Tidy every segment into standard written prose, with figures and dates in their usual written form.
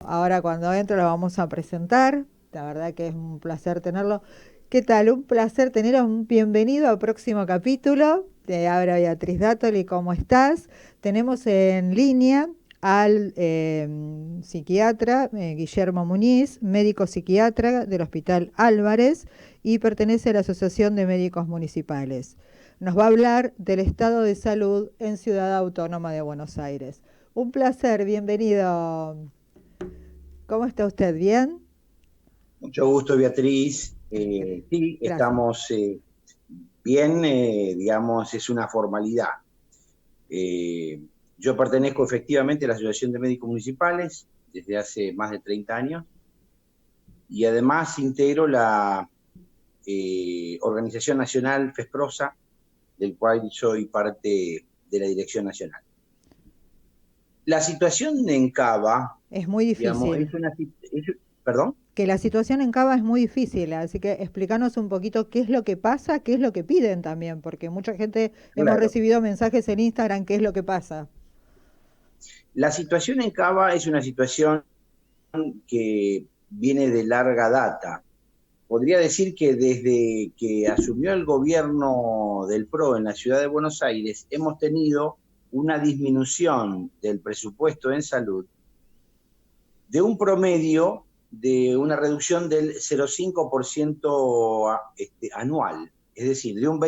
ahora cuando entre lo vamos a presentar. La verdad que es un placer tenerlo. ¿Qué tal? Un placer tener un bienvenido al próximo capítulo. Te habla Beatriz Dátoli, ¿cómo estás? Tenemos en línea al psiquiatra Guillermo Muñiz, médico psiquiatra del Hospital Álvarez y pertenece a la Asociación de Médicos Municipales. Nos va a hablar del estado de salud en Ciudad Autónoma de Buenos Aires. Un placer, bienvenido. ¿Cómo está usted? ¿Bien? Mucho gusto, Beatriz. Sí, Gracias. estamos bien, digamos, es una formalidad. Eh, yo pertenezco efectivamente a la Asociación de Médicos Municipales desde hace más de 30 años y además integro la Organización Nacional FESPROSA, del cual soy parte de la Dirección Nacional. La situación en Cava, Es muy digamos, difícil. ¿perdón? Que la situación en Cava es muy difícil, así que explícanos un poquito qué es lo que pasa, qué es lo que piden también, porque mucha gente hemos Claro. recibido mensajes en Instagram, qué es lo que pasa. La situación en Cava es una situación que viene de larga data. Podría decir que desde que asumió el gobierno del PRO en la ciudad de Buenos Aires, hemos tenido una disminución del presupuesto en salud de un promedio de una reducción del 0,5% anual, es decir, de un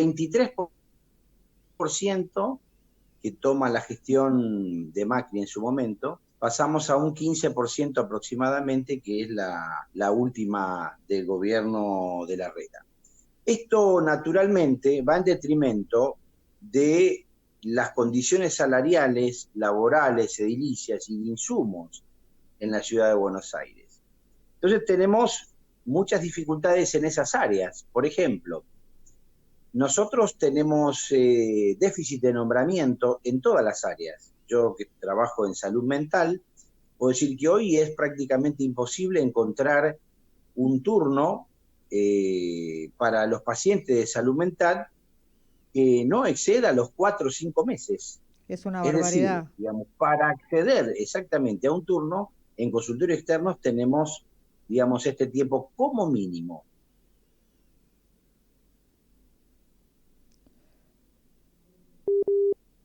23% que toma la gestión de Macri en su momento, pasamos a un 15% aproximadamente, que es la última del gobierno de la Reta. Esto naturalmente va en detrimento de las condiciones salariales, laborales, edilicias y de insumos en la ciudad de Buenos Aires. Entonces tenemos muchas dificultades en esas áreas. Por ejemplo, nosotros tenemos déficit de nombramiento en todas las áreas. Yo que trabajo en salud mental, puedo decir que hoy es prácticamente imposible encontrar un turno para los pacientes de salud mental que no exceda los 4 o 5 meses. Es una Es decir, barbaridad. digamos, para acceder exactamente a un turno en consultorios externos tenemos, digamos, este tiempo como mínimo.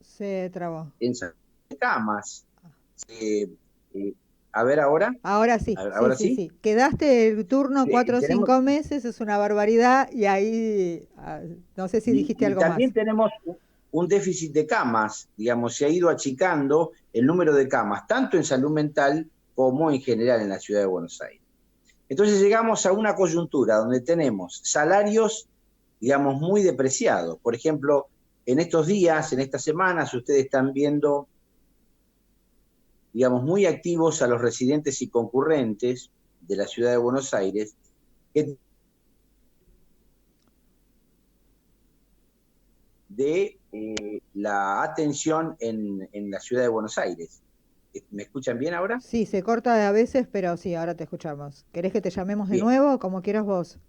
Se trabó. En camas, eh, eh, a ver ahora, Ahora sí, sí, ahora sí, sí. sí. Quedaste el turno cuatro o Tenemos, 5 meses, es una barbaridad y ahí no sé si dijiste y algo también más. tenemos un déficit de camas, digamos, se ha ido achicando el número de camas, tanto en salud mental como en general en la ciudad de Buenos Aires. Entonces llegamos a una coyuntura donde tenemos salarios, digamos, muy depreciados. Por ejemplo, en estos días, en estas semanas, ustedes están viendo, digamos, muy activos a los residentes y concurrentes de la ciudad de Buenos Aires, que de la atención en la ciudad de Buenos Aires. ¿Me escuchan bien ahora? Sí, se corta a veces, pero sí, ahora te escuchamos. ¿Querés que te llamemos de Bien. nuevo? Como quieras vos.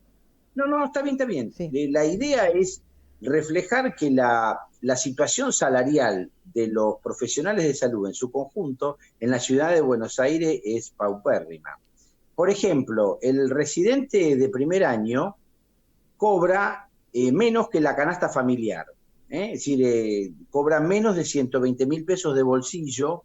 No, no, está bien, está bien. Sí. La idea es reflejar que la situación salarial de los profesionales de salud en su conjunto en la ciudad de Buenos Aires es paupérrima. Por ejemplo, el residente de primer año cobra menos que la canasta familiar. Es decir, cobra menos de 120.000 pesos de bolsillo,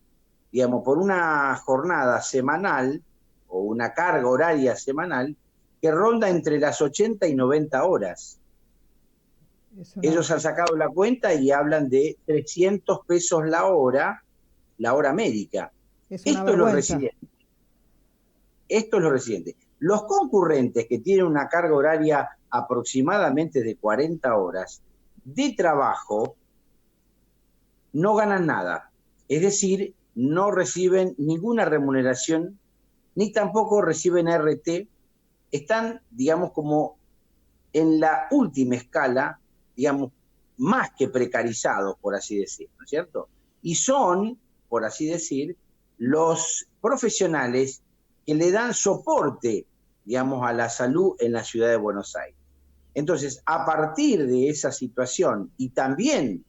digamos, por una jornada semanal o una carga horaria semanal que ronda entre las 80 y 90 horas. Es una, Ellos han sacado la cuenta y hablan de 300 pesos la hora médica. es una Esto es lo vergüenza. residente. Esto es lo residente. Los concurrentes que tienen una carga horaria aproximadamente de 40 horas de trabajo no ganan nada. Es decir, no reciben ninguna remuneración, ni tampoco reciben RT. Están, digamos, como en la última escala, digamos, más que precarizados, por así decir, ¿no es cierto? Y son, por así decir, los profesionales que le dan soporte, digamos, a la salud en la ciudad de Buenos Aires. Entonces, a partir de esa situación y también,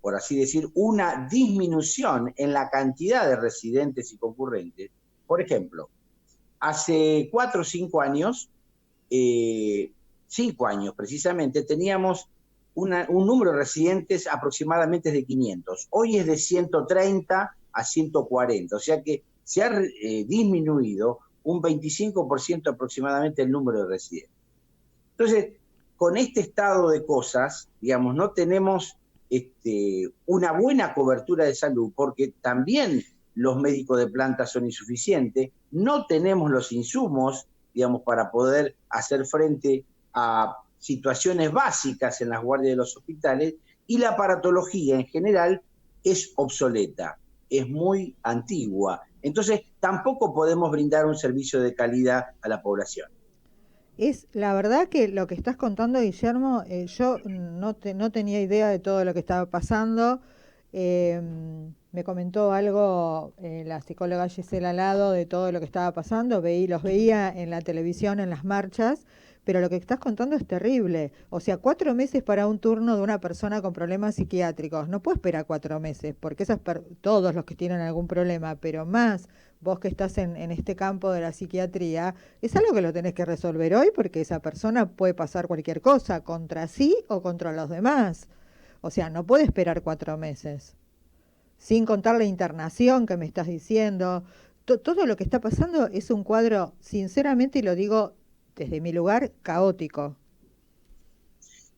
por así decir, una disminución en la cantidad de residentes y concurrentes, por ejemplo, Hace 4 o 5 años, 5 años precisamente, teníamos un número de residentes aproximadamente de 500. Hoy es de 130 a 140, o sea que se ha disminuido un 25% aproximadamente el número de residentes. Entonces, con este estado de cosas, digamos, no tenemos una buena cobertura de salud, porque también los médicos de planta son insuficientes, no tenemos los insumos, digamos, para poder hacer frente a situaciones básicas en las guardias de los hospitales, y la aparatología en general es obsoleta, es muy antigua. Entonces, tampoco podemos brindar un servicio de calidad a la población. Es la verdad que lo que estás contando, Guillermo, yo no tenía idea de todo lo que estaba pasando. Eh, Me comentó algo la psicóloga Gisela Lado de todo lo que estaba pasando. Los veía en la televisión, en las marchas, pero lo que estás contando es terrible. O sea, 4 meses para un turno de una persona con problemas psiquiátricos. No puedo esperar 4 meses, porque todos los que tienen algún problema, pero más vos que estás en este campo de la psiquiatría, es algo que lo tenés que resolver hoy, porque esa persona puede pasar cualquier cosa contra sí o contra los demás. O sea, no puede esperar 4 meses. Sin contar la internación que me estás diciendo. Todo lo que está pasando es un cuadro, sinceramente, y lo digo desde mi lugar, caótico.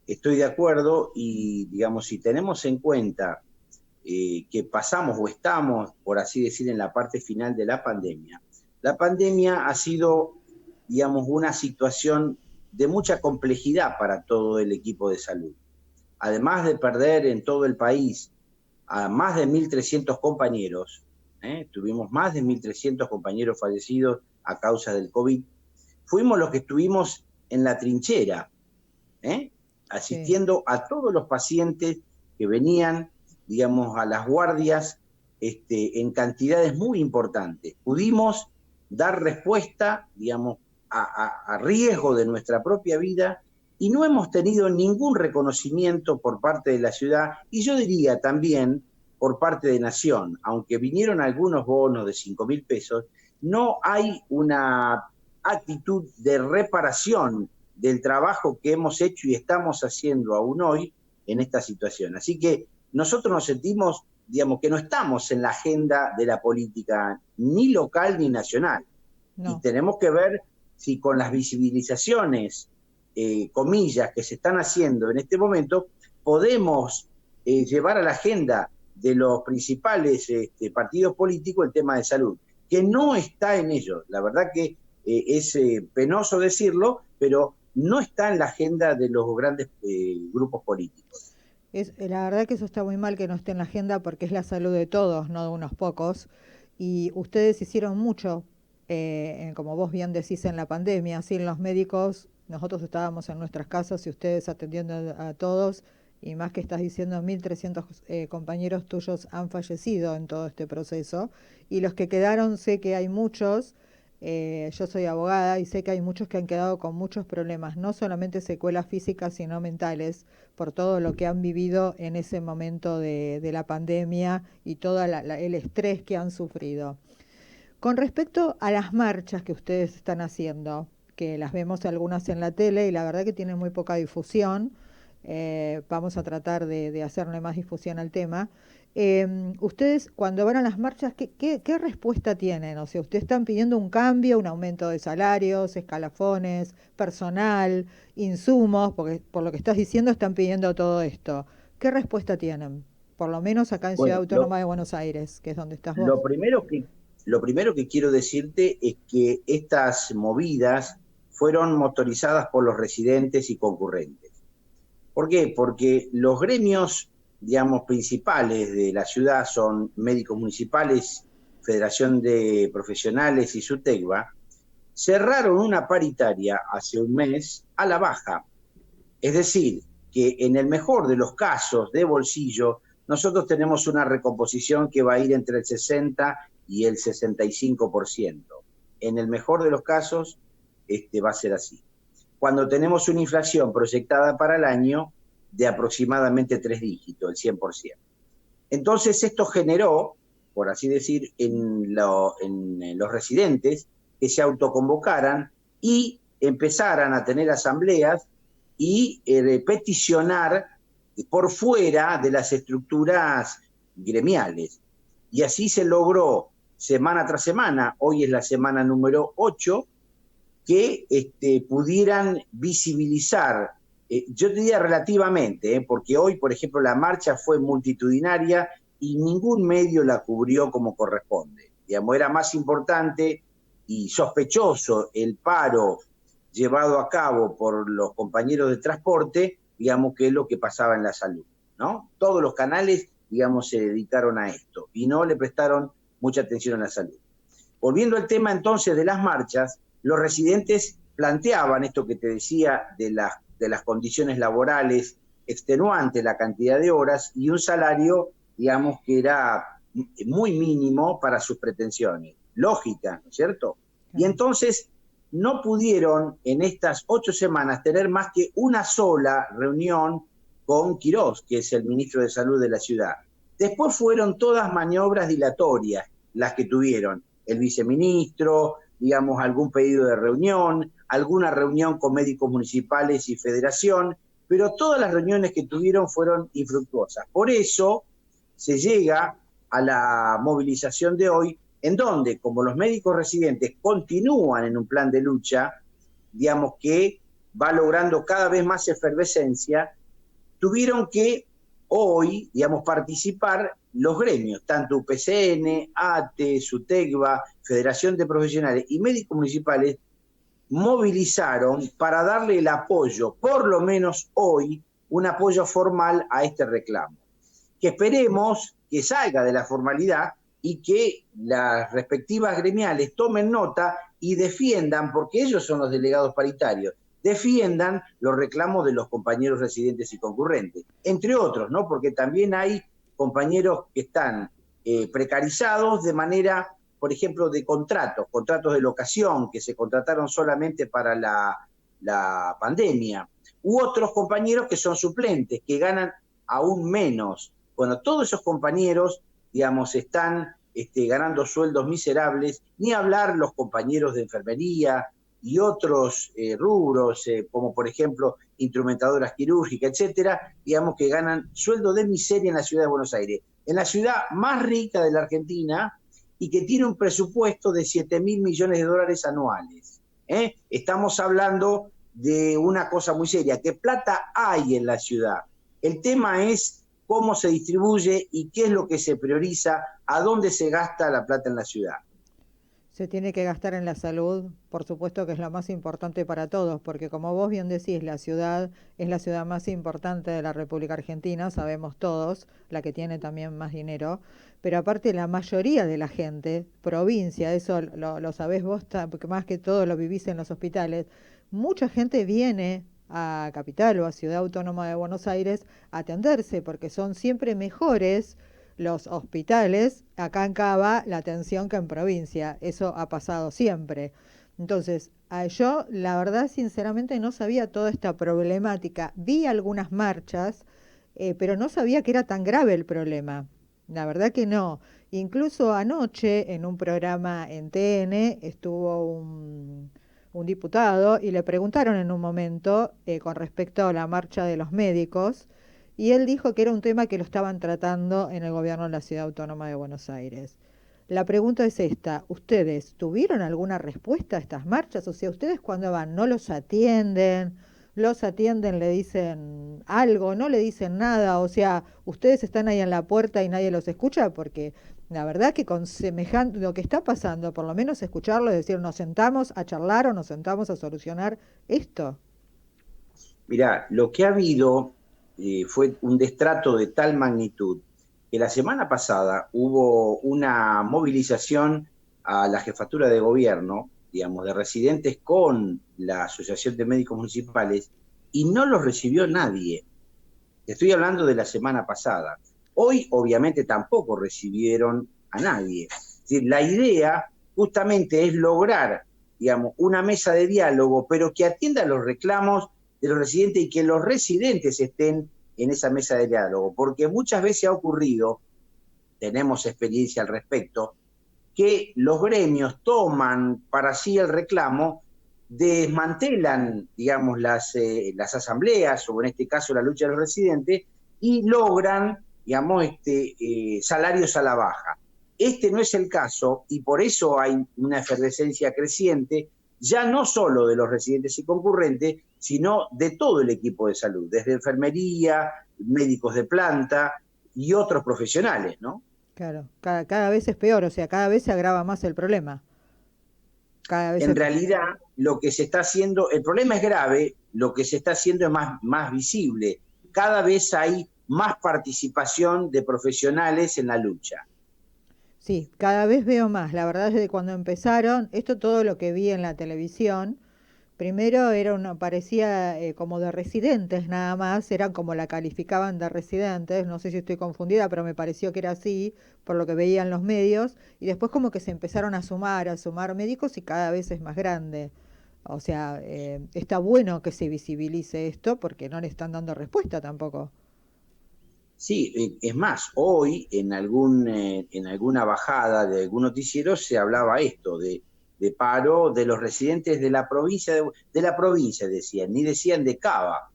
Estoy de acuerdo y, digamos, si tenemos en cuenta que pasamos o estamos, por así decir, en la parte final de la pandemia ha sido, digamos, una situación de mucha complejidad para todo el equipo de salud. Además de perder en todo el país a más de 1.300 compañeros, tuvimos más de 1.300 compañeros fallecidos a causa del COVID, fuimos los que estuvimos en la trinchera, asistiendo a todos los pacientes que venían, digamos, a las guardias en cantidades muy importantes. Pudimos dar respuesta, digamos, a riesgo de nuestra propia vida, y no hemos tenido ningún reconocimiento por parte de la ciudad, y yo diría también por parte de Nación. Aunque vinieron algunos bonos de 5.000 pesos, no hay una actitud de reparación del trabajo que hemos hecho y estamos haciendo aún hoy en esta situación. Así que nosotros nos sentimos, digamos, que no estamos en la agenda de la política ni local ni nacional. No. Y tenemos que ver si con las visibilizaciones, comillas, que se están haciendo en este momento, podemos llevar a la agenda de los principales partidos políticos el tema de salud, que no está en ello. La verdad que es penoso decirlo, pero no está en la agenda de los grandes grupos políticos. La verdad que eso está muy mal que no esté en la agenda, porque es la salud de todos, no de unos pocos. Y ustedes hicieron mucho, como vos bien decís, en la pandemia. Sin los médicos, nosotros estábamos en nuestras casas y ustedes atendiendo a todos. Y más que estás diciendo, 1.300 compañeros tuyos han fallecido en todo este proceso. Y los que quedaron, sé que hay muchos. Yo soy abogada y sé que hay muchos que han quedado con muchos problemas, no solamente secuelas físicas, sino mentales, por todo lo que han vivido en ese momento de la pandemia y todo el estrés que han sufrido. Con respecto a las marchas que ustedes están haciendo, que las vemos algunas en la tele y la verdad que tienen muy poca difusión, vamos a tratar de hacerle más difusión al tema. Ustedes cuando van a las marchas, ¿qué respuesta tienen? O sea, ustedes están pidiendo un cambio, un aumento de salarios, escalafones, personal, insumos, porque por lo que estás diciendo están pidiendo todo esto. ¿Qué respuesta tienen? Por lo menos acá en Ciudad Autónoma de Buenos Aires, que es donde estás vos. Lo primero que quiero decirte es que estas movidas fueron motorizadas por los residentes y concurrentes. ¿Por qué? Porque los gremios, digamos, principales de la ciudad son médicos municipales, Federación de Profesionales y SUTECBA, cerraron una paritaria hace un mes a la baja. Es decir, que en el mejor de los casos de bolsillo, nosotros tenemos una recomposición que va a ir entre el 60 y el 65%. En el mejor de los casos, va a ser así. Cuando tenemos una inflación proyectada para el año de aproximadamente 3 dígitos, el 100%. Entonces esto generó, por así decir, en los residentes, que se autoconvocaran y empezaran a tener asambleas y peticionar por fuera de las estructuras gremiales. Y así se logró semana tras semana, hoy es la semana número 8, que pudieran visibilizar, yo diría relativamente, porque hoy, por ejemplo, la marcha fue multitudinaria y ningún medio la cubrió como corresponde. Digamos, era más importante y sospechoso el paro llevado a cabo por los compañeros de transporte, digamos, que es lo que pasaba en la salud, ¿no? Todos los canales, digamos, se dedicaron a esto y no le prestaron mucha atención a la salud. Volviendo al tema entonces de las marchas, los residentes planteaban esto que te decía de las condiciones laborales extenuantes, la cantidad de horas y un salario, digamos, que era muy mínimo para sus pretensiones. Lógica, ¿no es cierto? Y entonces no pudieron en estas 8 semanas tener más que una sola reunión con Quirós, que es el ministro de Salud de la ciudad. Después fueron todas maniobras dilatorias las que tuvieron. El viceministro, digamos, algún pedido de reunión, alguna reunión con médicos municipales y federación, pero todas las reuniones que tuvieron fueron infructuosas. Por eso se llega a la movilización de hoy, en donde, como los médicos residentes continúan en un plan de lucha, digamos que va logrando cada vez más efervescencia, tuvieron que hoy, digamos, participar los gremios, tanto UPCN, ATE, SUTECBA, Federación de Profesionales y médicos municipales, movilizaron para darle el apoyo, por lo menos hoy, un apoyo formal a este reclamo. Que esperemos que salga de la formalidad y que las respectivas gremiales tomen nota y defiendan, porque ellos son los delegados paritarios, defiendan los reclamos de los compañeros residentes y concurrentes, entre otros, ¿no? Porque también hay compañeros que están precarizados de manera, por ejemplo, de contratos de locación que se contrataron solamente para la pandemia, u otros compañeros que son suplentes, que ganan aún menos. Bueno, todos esos compañeros, digamos, están ganando sueldos miserables, ni hablar los compañeros de enfermería y otros rubros, como por ejemplo instrumentadoras quirúrgicas, etcétera, digamos que ganan sueldo de miseria en la ciudad de Buenos Aires, en la ciudad más rica de la Argentina y que tiene un presupuesto de 7.000 millones de dólares anuales. Estamos hablando de una cosa muy seria, que plata hay en la ciudad. El tema es cómo se distribuye y qué es lo que se prioriza, a dónde se gasta la plata en la ciudad. Se tiene que gastar en la salud, por supuesto que es lo más importante para todos, porque como vos bien decís, la ciudad es la ciudad más importante de la República Argentina, sabemos todos, la que tiene también más dinero, pero aparte la mayoría de la gente, provincia, eso lo sabés vos, porque más que todo lo vivís en los hospitales, mucha gente viene a Capital o a Ciudad Autónoma de Buenos Aires a atenderse, porque son siempre mejores los hospitales, acá en Cava, la atención que en provincia. Eso ha pasado siempre. Entonces, yo la verdad sinceramente no sabía toda esta problemática. Vi algunas marchas, pero no sabía que era tan grave el problema. La verdad que no. Incluso anoche en un programa en TN estuvo un diputado y le preguntaron en un momento con respecto a la marcha de los médicos y él dijo que era un tema que lo estaban tratando en el gobierno de la Ciudad Autónoma de Buenos Aires. La pregunta es esta, ¿ustedes tuvieron alguna respuesta a estas marchas? O sea, ¿ustedes cuando van no los atienden? ¿Los atienden, le dicen algo, no le dicen nada? O sea, ¿ustedes están ahí en la puerta y nadie los escucha? Porque la verdad que con semejante, lo que está pasando, por lo menos escucharlo y decir, nos sentamos a charlar o nos sentamos a solucionar esto. Mirá, lo que ha habido fue un destrato de tal magnitud que la semana pasada hubo una movilización a la jefatura de gobierno, digamos, de residentes con la Asociación de Médicos Municipales y no los recibió nadie. Estoy hablando de la semana pasada. Hoy, obviamente, tampoco recibieron a nadie. Es decir, la idea justamente es lograr, digamos, una mesa de diálogo, pero que atienda los reclamos de los residentes y que los residentes estén en esa mesa de diálogo, porque muchas veces ha ocurrido, tenemos experiencia al respecto, que los gremios toman para sí el reclamo, desmantelan, digamos, las asambleas, o en este caso la lucha de los residentes, y logran, digamos, salarios a la baja. Este no es el caso, y por eso hay una efervescencia creciente, ya no solo de los residentes y concurrentes, sino de todo el equipo de salud, desde enfermería, médicos de planta y otros profesionales, ¿no? Claro, cada vez es peor, o sea, cada vez se agrava más el problema. Cada vez En se... realidad, lo que se está haciendo, el problema es grave, lo que se está haciendo es más visible. Cada vez hay más participación de profesionales en la lucha. Sí, cada vez veo más. La verdad, desde cuando empezaron, esto todo lo que vi en la televisión, primero era una, parecía como de residentes nada más, eran como la calificaban de residentes, no sé si estoy confundida, pero me pareció que era así, por lo que veían los medios, y después como que se empezaron a sumar médicos y cada vez es más grande. O sea, está bueno que se visibilice esto porque no le están dando respuesta tampoco. Sí, es más, hoy en alguna bajada de algún noticiero se hablaba esto, de paro de los residentes de la provincia, de la provincia decían, ni decían de Cava.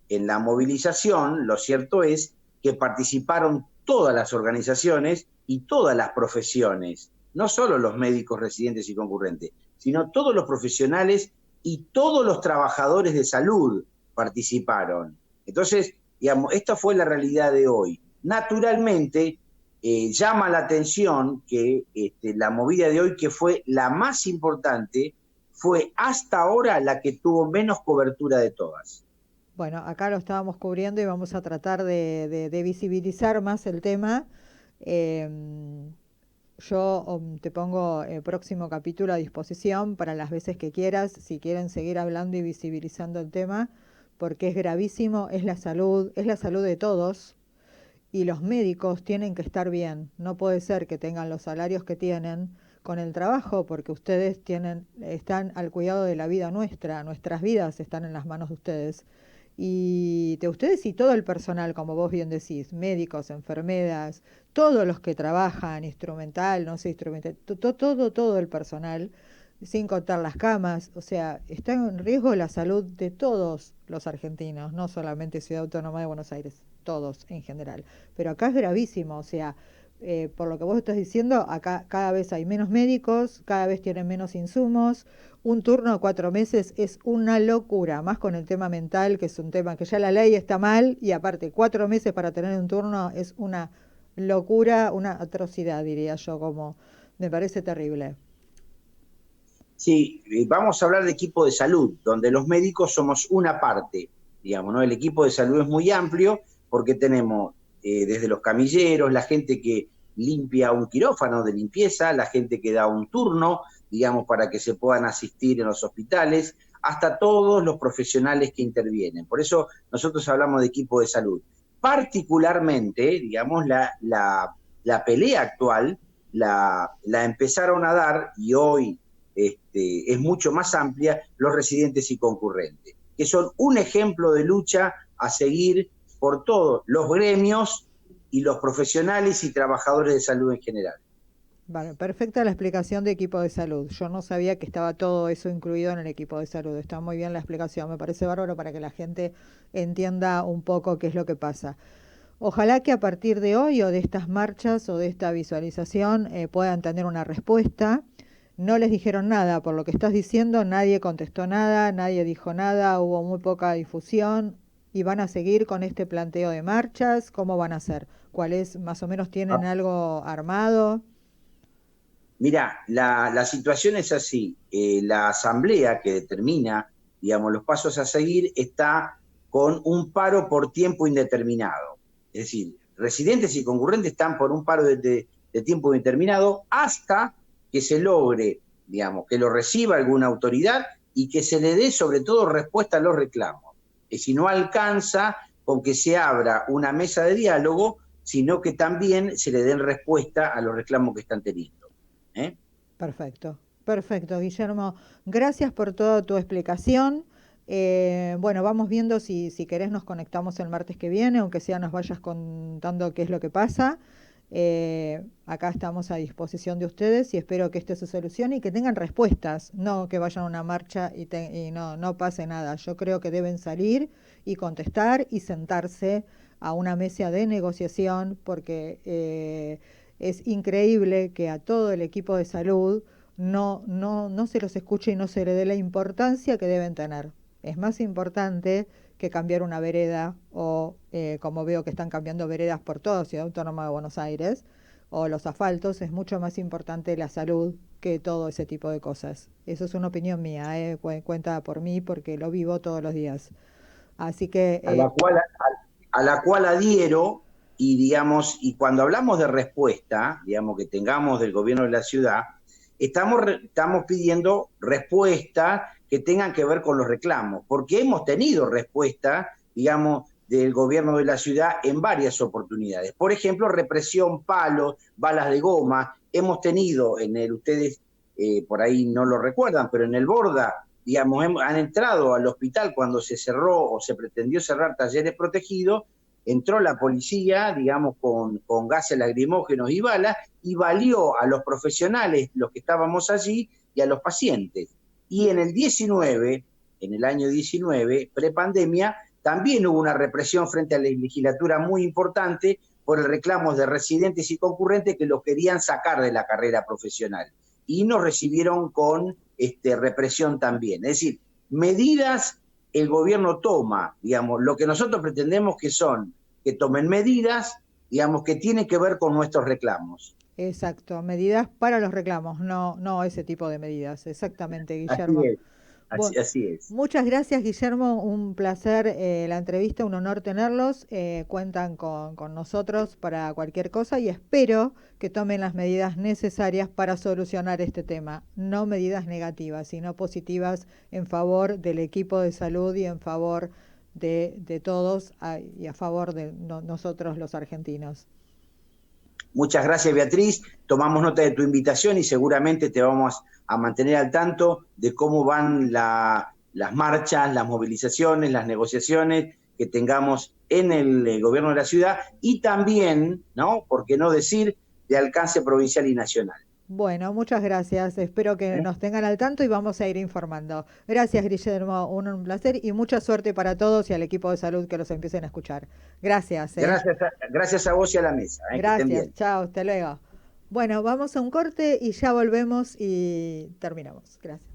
En la movilización, lo cierto es que participaron todas las organizaciones y todas las profesiones, no solo los médicos residentes y concurrentes, sino todos los profesionales y todos los trabajadores de salud participaron. Entonces, digamos, esta fue la realidad de hoy. Naturalmente, llama la atención que la movida de hoy, que fue la más importante, fue hasta ahora la que tuvo menos cobertura de todas. Bueno, acá lo estábamos cubriendo y vamos a tratar de visibilizar más el tema. Em, yo te pongo el próximo capítulo a disposición para las veces que quieras, si quieren seguir hablando y visibilizando el tema, porque es gravísimo, es la salud de todos y los médicos tienen que estar bien. No puede ser que tengan los salarios que tienen con el trabajo, porque ustedes tienen, están al cuidado de la vida nuestra, nuestras vidas están en las manos de ustedes. Y de ustedes y todo el personal, como vos bien decís, médicos, enfermeras, todos los que trabajan, instrumental, no sé, instrumental, todo el personal, sin contar las camas, o sea, está en riesgo la salud de todos los argentinos, no solamente Ciudad Autónoma de Buenos Aires, todos en general. Pero acá es gravísimo, o sea, por lo que vos estás diciendo, acá cada vez hay menos médicos, cada vez tienen menos insumos, un turno de 4 meses es una locura, más con el tema mental, que es un tema que ya la ley está mal, y aparte 4 meses para tener un turno es una locura, una atrocidad, diría yo, como me parece terrible. Sí, vamos a hablar de equipo de salud, donde los médicos somos una parte, digamos, ¿no? El equipo de salud es muy amplio porque tenemos desde los camilleros, la gente que limpia un quirófano de limpieza, la gente que da un turno, digamos, para que se puedan asistir en los hospitales, hasta todos los profesionales que intervienen. Por eso nosotros hablamos de equipo de salud. Particularmente, digamos, la pelea actual la empezaron a dar y hoy es mucho más amplia, los residentes y concurrentes, que son un ejemplo de lucha a seguir por todos los gremios y los profesionales y trabajadores de salud en general. Vale, perfecta la explicación de equipo de salud. Yo no sabía que estaba todo eso incluido en el equipo de salud. Está muy bien la explicación. Me parece bárbaro para que la gente entienda un poco qué es lo que pasa. Ojalá que a partir de hoy o de estas marchas o de esta visualización puedan tener una respuesta. No les dijeron nada, por lo que estás diciendo, nadie contestó nada, nadie dijo nada, hubo muy poca difusión y van a seguir con este planteo de marchas. ¿Cómo van a hacer? ¿Cuál es? ¿Más o menos tienen algo armado? Mira, la situación es así. La asamblea que determina, digamos, los pasos a seguir está con un paro por tiempo indeterminado. Es decir, residentes y concurrentes están por un paro de tiempo indeterminado hasta que se logre, digamos, que lo reciba alguna autoridad y que se le dé sobre todo respuesta a los reclamos. Y si no alcanza con que se abra una mesa de diálogo, sino que también se le den respuesta a los reclamos que están teniendo. ¿Eh? Perfecto, perfecto, Guillermo. Gracias por toda tu explicación. Bueno, vamos viendo si querés nos conectamos el martes que viene, aunque sea nos vayas contando qué es lo que pasa. Acá estamos a disposición de ustedes y espero que esto se solucione y que tengan respuestas, no que vayan a una marcha y no pase nada. Yo creo que deben salir y contestar y sentarse a una mesa de negociación porque es increíble que a todo el equipo de salud no se los escuche y no se le dé la importancia que deben tener. Es más importante que cambiar una vereda o como veo que están cambiando veredas por toda Ciudad Autónoma de Buenos Aires o los asfaltos, es mucho más importante la salud que todo ese tipo de cosas. Eso es una opinión mía, cuenta por mí porque lo vivo todos los días. Así que A la cual adhiero y, digamos, y cuando hablamos de respuesta, digamos, que tengamos del gobierno de la ciudad, estamos pidiendo respuestas que tengan que ver con los reclamos, porque hemos tenido respuesta, digamos, del gobierno de la ciudad en varias oportunidades. Por ejemplo, represión, palos, balas de goma. Hemos tenido ustedes por ahí no lo recuerdan, pero en el Borda, digamos, han entrado al hospital cuando se cerró o se pretendió cerrar talleres protegidos, entró la policía, digamos, con gases lacrimógenos y balas, y valió a los profesionales, los que estábamos allí, y a los pacientes. Y en el año 19, prepandemia, también hubo una represión frente a la legislatura muy importante por el reclamo de residentes y concurrentes que los querían sacar de la carrera profesional. Y nos recibieron con represión también. Es decir, medidas el gobierno toma, digamos, lo que nosotros pretendemos que tomen medidas, digamos, que tienen que ver con nuestros reclamos. exacto, medidas para los reclamos, no ese tipo de medidas. Exactamente, Así Guillermo. es, Bueno, así es. muchas gracias, Guillermo. Un placer la entrevista, un honor tenerlos. Cuentan con nosotros para cualquier cosa y espero que tomen las medidas necesarias para solucionar este tema. No medidas negativas, sino positivas en favor del equipo de salud y en favor de todos y a favor de nosotros los argentinos. Muchas gracias, Beatriz. Tomamos nota de tu invitación y seguramente te vamos a mantener al tanto de cómo van las marchas, las movilizaciones, las negociaciones que tengamos en el gobierno de la ciudad y también, ¿no? ¿Por qué no decir, de alcance provincial y nacional? Bueno, muchas gracias. Espero que ¿Eh? nos tengan al tanto y vamos a ir informando. Gracias, Guillermo. Un placer y mucha suerte para todos y al equipo de salud que los empiecen a escuchar. Gracias, ¿eh? Gracias a vos y a la mesa. Que estén Gracias. bien. Chao, hasta luego. Bueno, vamos a un corte y ya volvemos y terminamos. Gracias.